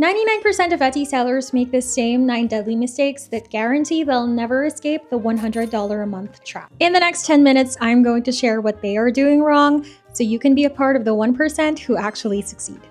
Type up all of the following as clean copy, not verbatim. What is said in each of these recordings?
99% of Etsy sellers make the same 9 deadly mistakes that guarantee they'll never escape the $100 a month trap. In the next 10 minutes, I'm going to share what they are doing wrong so you can be a part of the 1% who actually succeed.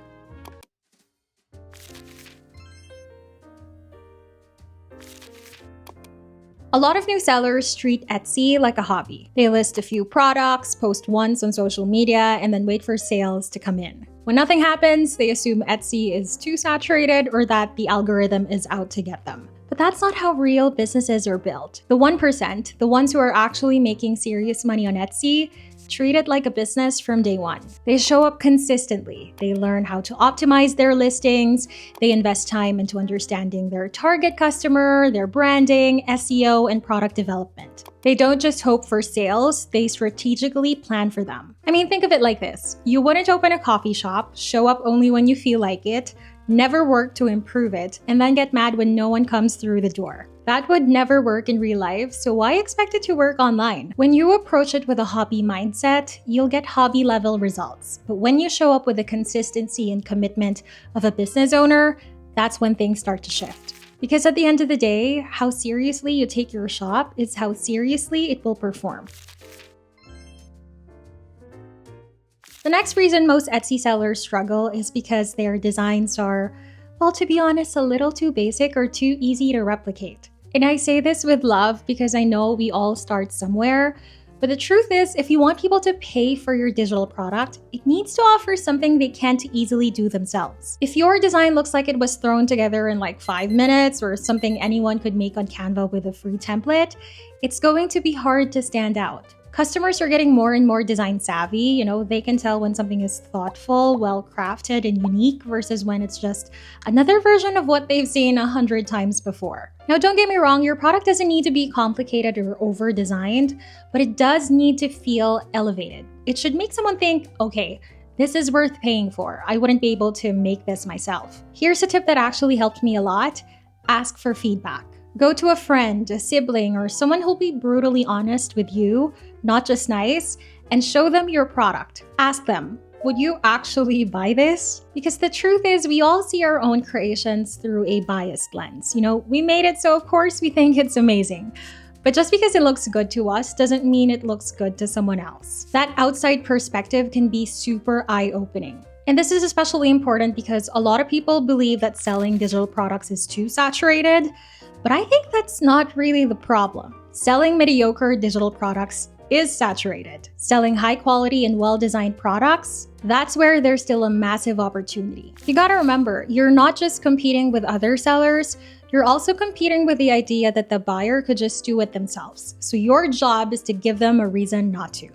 A lot of new sellers treat Etsy like a hobby. They list a few products, post once on social media, and then wait for sales to come in. When nothing happens, they assume Etsy is too saturated or that the algorithm is out to get them. But that's not how real businesses are built. The 1%, the ones who are actually making serious money on Etsy, treat it like a business from day one. They show up consistently. They learn how to optimize their listings. They invest time into understanding their target customer, their branding, SEO, and product development. They don't just hope for sales, they strategically plan for them. I mean, think of it like this. You wouldn't open a coffee shop, show up only when you feel like it, never work to improve it, and then get mad when no one comes through the door. That would never work in real life, so why expect it to work online? When you approach it with a hobby mindset, you'll get hobby-level results. But when you show up with the consistency and commitment of a business owner, that's when things start to shift. Because at the end of the day, how seriously you take your shop is how seriously it will perform. The next reason most Etsy sellers struggle is because their designs are, well, to be honest, a little too basic or too easy to replicate. And I say this with love because I know we all start somewhere. But the truth is, if you want people to pay for your digital product, it needs to offer something they can't easily do themselves. If your design looks like it was thrown together in like 5 minutes or something anyone could make on Canva with a free template, it's going to be hard to stand out. Customers are getting more and more design savvy. They can tell when something is thoughtful, well-crafted, and unique versus when it's just another version of what they've seen 100 times before. Now, don't get me wrong, your product doesn't need to be complicated or over-designed, but it does need to feel elevated. It should make someone think, okay, this is worth paying for. I wouldn't be able to make this myself. Here's a tip that actually helped me a lot. Ask for feedback. Go to a friend, a sibling, or someone who'll be brutally honest with you, not just nice, and show them your product. Ask them, would you actually buy this? Because the truth is, we all see our own creations through a biased lens. We made it, so of course we think it's amazing. But just because it looks good to us doesn't mean it looks good to someone else. That outside perspective can be super eye-opening. And this is especially important because a lot of people believe that selling digital products is too saturated, but I think that's not really the problem. Selling mediocre digital products is saturated. Selling high quality and well-designed products, that's where there's still a massive opportunity. You gotta remember, you're not just competing with other sellers, you're also competing with the idea that the buyer could just do it themselves. So your job is to give them a reason not to.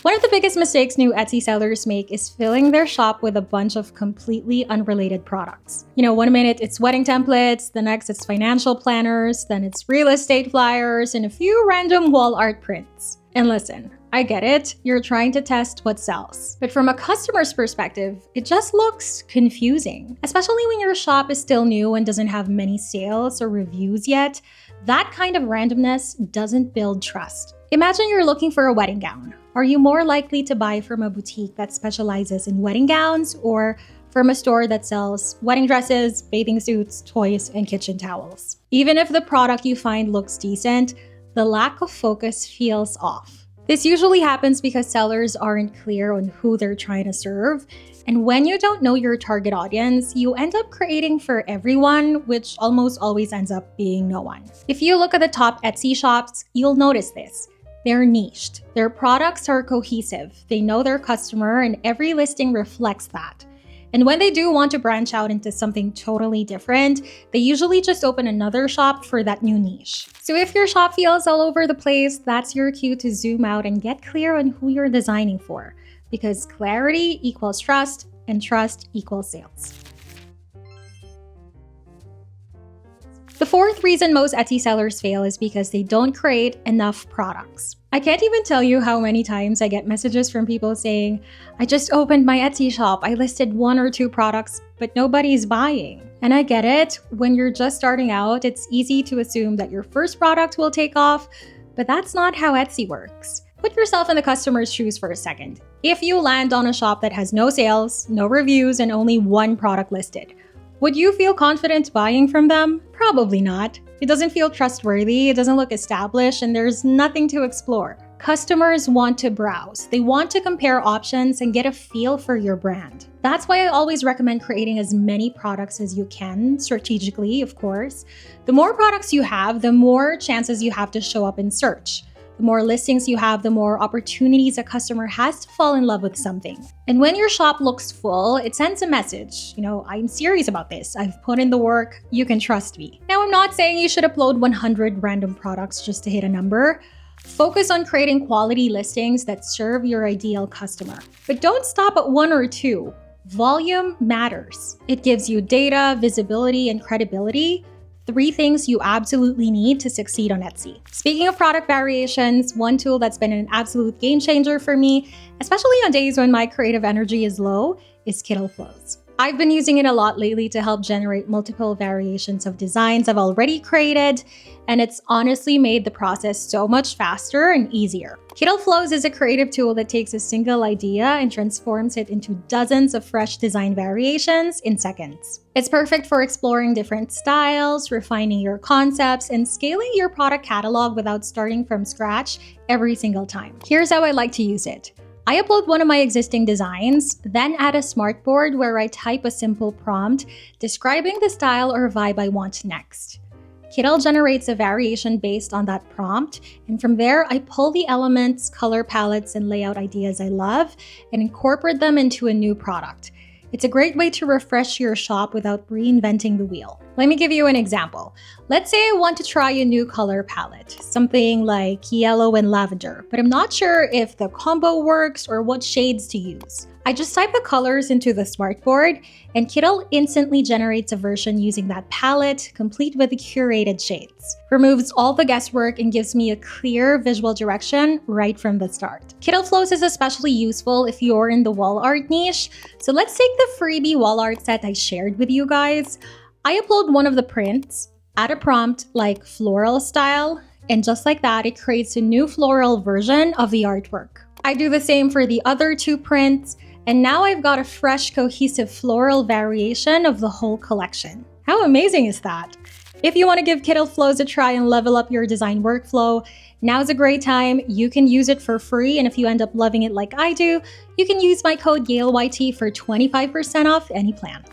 One of the biggest mistakes new Etsy sellers make is filling their shop with a bunch of completely unrelated products. 1 minute it's wedding templates, the next it's financial planners, then it's real estate flyers, and a few random wall art prints. And listen, I get it, you're trying to test what sells. But from a customer's perspective, it just looks confusing. Especially when your shop is still new and doesn't have many sales or reviews yet, that kind of randomness doesn't build trust. Imagine you're looking for a wedding gown. Are you more likely to buy from a boutique that specializes in wedding gowns or from a store that sells wedding dresses, bathing suits, toys, and kitchen towels? Even if the product you find looks decent, the lack of focus feels off. This usually happens because sellers aren't clear on who they're trying to serve. And when you don't know your target audience, you end up creating for everyone, which almost always ends up being no one. If you look at the top Etsy shops, you'll notice this. They're niched. Their products are cohesive. They know their customer, and every listing reflects that. And when they do want to branch out into something totally different, they usually just open another shop for that new niche. So if your shop feels all over the place, that's your cue to zoom out and get clear on who you're designing for. Because clarity equals trust, and trust equals sales. The fourth reason most Etsy sellers fail is because they don't create enough products. I can't even tell you how many times I get messages from people saying, I just opened my Etsy shop, I listed 1 or 2 products, but nobody's buying. And I get it, when you're just starting out, it's easy to assume that your first product will take off, but that's not how Etsy works. Put yourself in the customer's shoes for a second. If you land on a shop that has no sales, no reviews, and only one product listed, would you feel confident buying from them? Probably not. It doesn't feel trustworthy, it doesn't look established, and there's nothing to explore. Customers want to browse. They want to compare options and get a feel for your brand. That's why I always recommend creating as many products as you can, strategically, of course. The more products you have, the more chances you have to show up in search. The more listings you have, the more opportunities a customer has to fall in love with something. And when your shop looks full, it sends a message. I'm serious about this. I've put in the work. You can trust me. Now, I'm not saying you should upload 100 random products just to hit a number. Focus on creating quality listings that serve your ideal customer. But don't stop at 1 or 2. Volume matters. It gives you data, visibility, and credibility. 3 things you absolutely need to succeed on Etsy. Speaking of product variations, one tool that's been an absolute game changer for me, especially on days when my creative energy is low, is KITTL Flows. I've been using it a lot lately to help generate multiple variations of designs I've already created, and it's honestly made the process so much faster and easier. KITTL Flows is a creative tool that takes a single idea and transforms it into dozens of fresh design variations in seconds. It's perfect for exploring different styles, refining your concepts, and scaling your product catalog without starting from scratch every single time. Here's how I like to use it. I upload one of my existing designs, then add a smartboard where I type a simple prompt describing the style or vibe I want next. KITTL generates a variation based on that prompt, and from there, I pull the elements, color palettes, and layout ideas I love and incorporate them into a new product. It's a great way to refresh your shop without reinventing the wheel. Let me give you an example. Let's say I want to try a new color palette, something like yellow and lavender, but I'm not sure if the combo works or what shades to use. I just type the colors into the smartboard, and KITTL instantly generates a version using that palette, complete with the curated shades. Removes all the guesswork and gives me a clear visual direction right from the start. KITTL Flows is especially useful if you're in the wall art niche. So let's take the freebie wall art set I shared with you guys. I upload one of the prints, add a prompt like floral style, and just like that, it creates a new floral version of the artwork. I do the same for the other 2 prints, and now I've got a fresh, cohesive floral variation of the whole collection. How amazing is that? If you want to give KITTL Flows a try and level up your design workflow, now's a great time. You can use it for free, and if you end up loving it like I do, you can use my code YaleYT for 25% off any plan.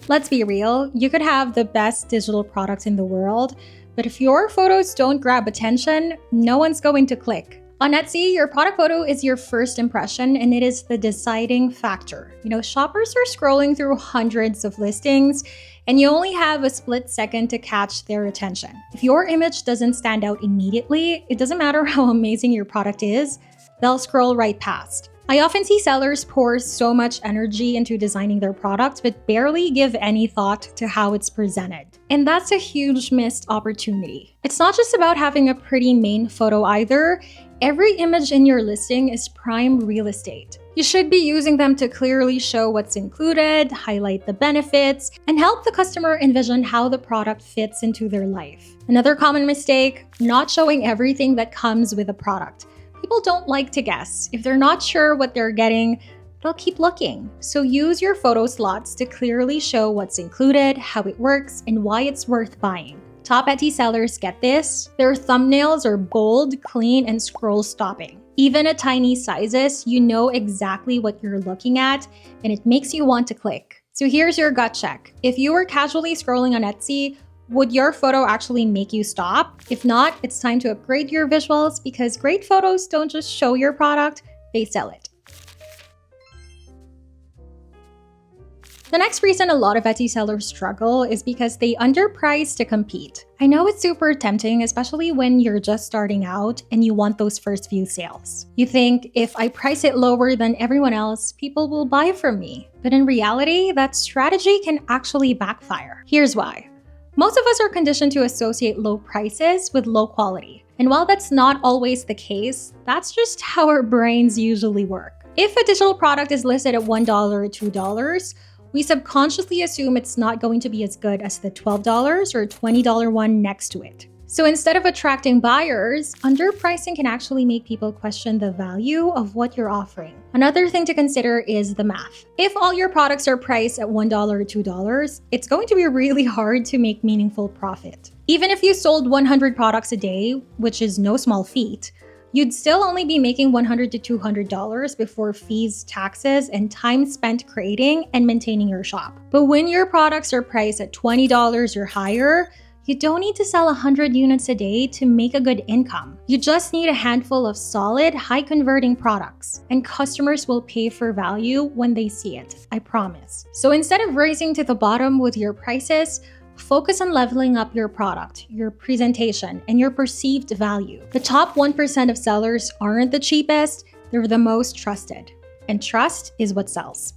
Let's be real, you could have the best digital product in the world, but if your photos don't grab attention, no one's going to click. On Etsy, your product photo is your first impression, and it is the deciding factor. Shoppers are scrolling through hundreds of listings, and you only have a split second to catch their attention. If your image doesn't stand out immediately, it doesn't matter how amazing your product is, they'll scroll right past. I often see sellers pour so much energy into designing their product, but barely give any thought to how it's presented. And that's a huge missed opportunity. It's not just about having a pretty main photo either. Every image in your listing is prime real estate. You should be using them to clearly show what's included, highlight the benefits, and help the customer envision how the product fits into their life. Another common mistake, not showing everything that comes with a product. People don't like to guess. If they're not sure what they're getting, they'll keep looking. So use your photo slots to clearly show what's included, how it works, and why it's worth buying. Top Etsy sellers get this. Their thumbnails are bold, clean, and scroll stopping. Even at tiny sizes, you know exactly what you're looking at, and it makes you want to click. So here's your gut check. If you were casually scrolling on Etsy, would your photo actually make you stop? If not, it's time to upgrade your visuals because great photos don't just show your product, they sell it. The next reason a lot of Etsy sellers struggle is because they underprice to compete. I know it's super tempting, especially when you're just starting out and you want those first few sales. You think, if I price it lower than everyone else, people will buy from me. But in reality, that strategy can actually backfire. Here's why. Most of us are conditioned to associate low prices with low quality. And while that's not always the case, that's just how our brains usually work. If a digital product is listed at $1 or $2, we subconsciously assume it's not going to be as good as the $12 or $20 one next to it. So instead of attracting buyers, underpricing can actually make people question the value of what you're offering. Another thing to consider is the math. If all your products are priced at $1 or $2, it's going to be really hard to make meaningful profit. Even if you sold 100 products a day, which is no small feat, you'd still only be making $100 to $200 before fees, taxes, and time spent creating and maintaining your shop. But when your products are priced at $20 or higher, you don't need to sell 100 units a day to make a good income. You just need a handful of solid, high-converting products, and customers will pay for value when they see it, I promise. So instead of racing to the bottom with your prices, focus on leveling up your product, your presentation, and your perceived value. The top 1% of sellers aren't the cheapest, they're the most trusted. And trust is what sells.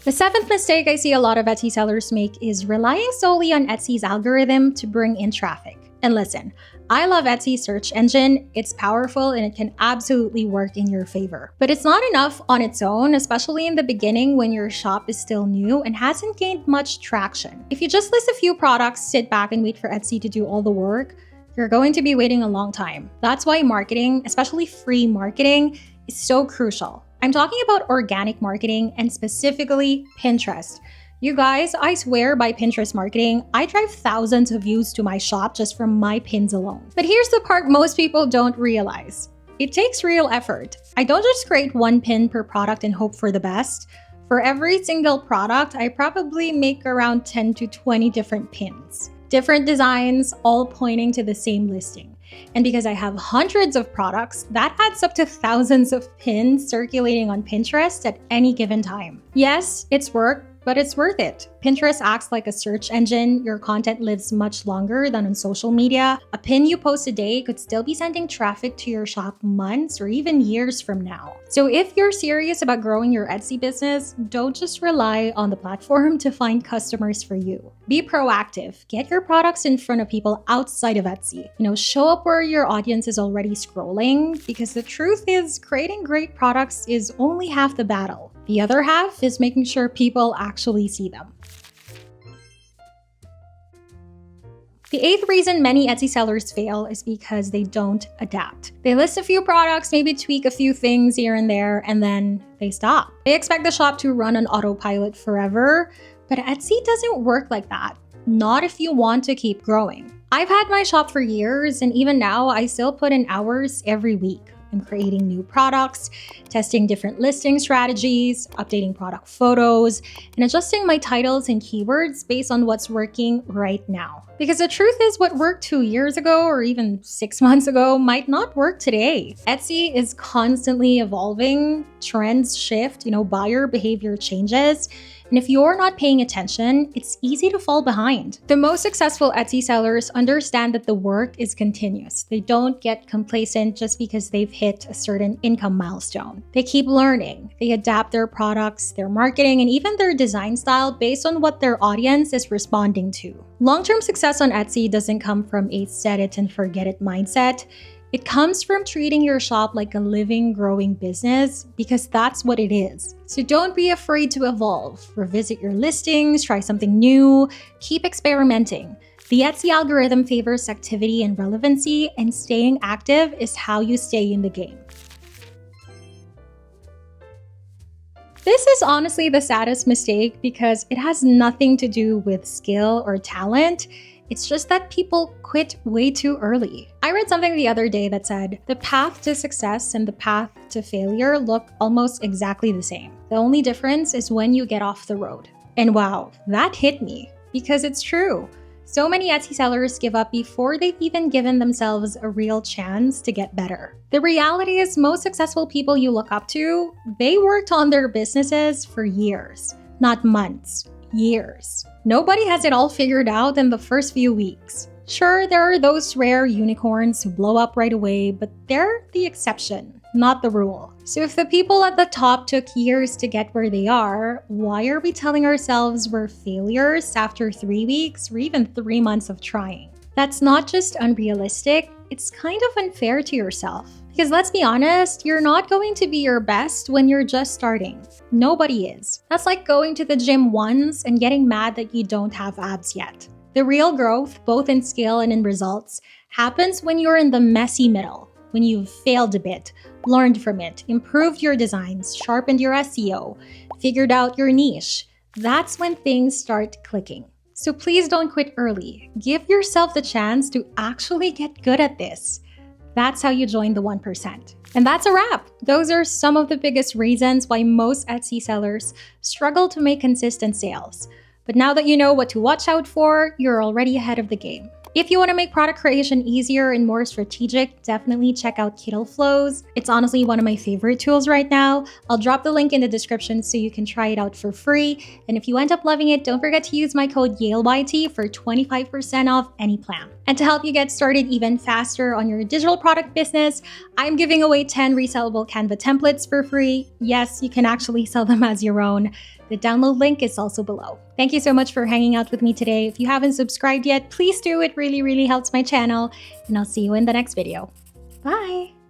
The seventh mistake I see a lot of Etsy sellers make is relying solely on Etsy's algorithm to bring in traffic. And listen, I love Etsy's search engine, it's powerful and it can absolutely work in your favor. But it's not enough on its own, especially in the beginning when your shop is still new and hasn't gained much traction. If you just list a few products, sit back and wait for Etsy to do all the work, you're going to be waiting a long time. That's why marketing, especially free marketing, is so crucial. I'm talking about organic marketing and specifically Pinterest. You guys, I swear by Pinterest marketing, I drive thousands of views to my shop just from my pins alone. But here's the part most people don't realize. It takes real effort. I don't just create one pin per product and hope for the best. For every single product, I probably make around 10 to 20 different pins. Different designs, all pointing to the same listing. And because I have hundreds of products, that adds up to thousands of pins circulating on Pinterest at any given time. Yes, it's work, but it's worth it. Pinterest acts like a search engine. Your content lives much longer than on social media. A pin you post a day could still be sending traffic to your shop months or even years from now. So if you're serious about growing your Etsy business, don't just rely on the platform to find customers for you. Be proactive. Get your products in front of people outside of Etsy. Show up where your audience is already scrolling, because the truth is creating great products is only half the battle. The other half is making sure people actually see them. The eighth reason many Etsy sellers fail is because they don't adapt. They list a few products, maybe tweak a few things here and there, and then they stop. They expect the shop to run on autopilot forever, but Etsy doesn't work like that. Not if you want to keep growing. I've had my shop for years, and even now, I still put in hours every week. I'm creating new products, testing different listing strategies, updating product photos, and adjusting my titles and keywords based on what's working right now. Because the truth is, what worked 2 years ago or even 6 months ago might not work today. Etsy is constantly evolving, trends shift, buyer behavior changes. And if you're not paying attention, it's easy to fall behind. The most successful Etsy sellers understand that the work is continuous. They don't get complacent just because they've hit a certain income milestone. They keep learning. They adapt their products, their marketing, and even their design style based on what their audience is responding to. Long-term success on Etsy doesn't come from a set it and forget it mindset. It comes from treating your shop like a living, growing business, because that's what it is. So don't be afraid to evolve. Revisit your listings, try something new, keep experimenting. The Etsy algorithm favors activity and relevancy, and staying active is how you stay in the game. This is honestly the saddest mistake because it has nothing to do with skill or talent. It's just that people quit way too early. I read something the other day that said, the path to success and the path to failure look almost exactly the same. The only difference is when you get off the road. And wow, that hit me because it's true. So many Etsy sellers give up before they've even given themselves a real chance to get better. The reality is most successful people you look up to, they worked on their businesses for years, not months. Years. Nobody has it all figured out in the first few weeks. Sure, there are those rare unicorns who blow up right away, but they're the exception, not the rule. So if the people at the top took years to get where they are, why are we telling ourselves we're failures after 3 weeks or even 3 months of trying? That's not just unrealistic, it's kind of unfair to yourself. Because let's be honest, you're not going to be your best when you're just starting. Nobody is. That's like going to the gym once and getting mad that you don't have abs yet. The real growth, both in scale and in results, happens when you're in the messy middle, when you've failed a bit, learned from it, improved your designs, sharpened your SEO, figured out your niche. That's when things start clicking. So please don't quit early. Give yourself the chance to actually get good at this. That's how you join the 1%. And that's a wrap. Those are some of the biggest reasons why most Etsy sellers struggle to make consistent sales. But now that you know what to watch out for, you're already ahead of the game. If you want to make product creation easier and more strategic, definitely check out KITTL Flows. It's honestly one of my favorite tools right now. I'll drop the link in the description so you can try it out for free. And if you end up loving it, don't forget to use my code YaleYT for 25% off any plan. And to help you get started even faster on your digital product business, I'm giving away 10 resellable Canva templates for free. Yes, you can actually sell them as your own. The download link is also below. Thank you so much for hanging out with me today. If you haven't subscribed yet, please do. It really helps my channel. And I'll see you in the next video. Bye!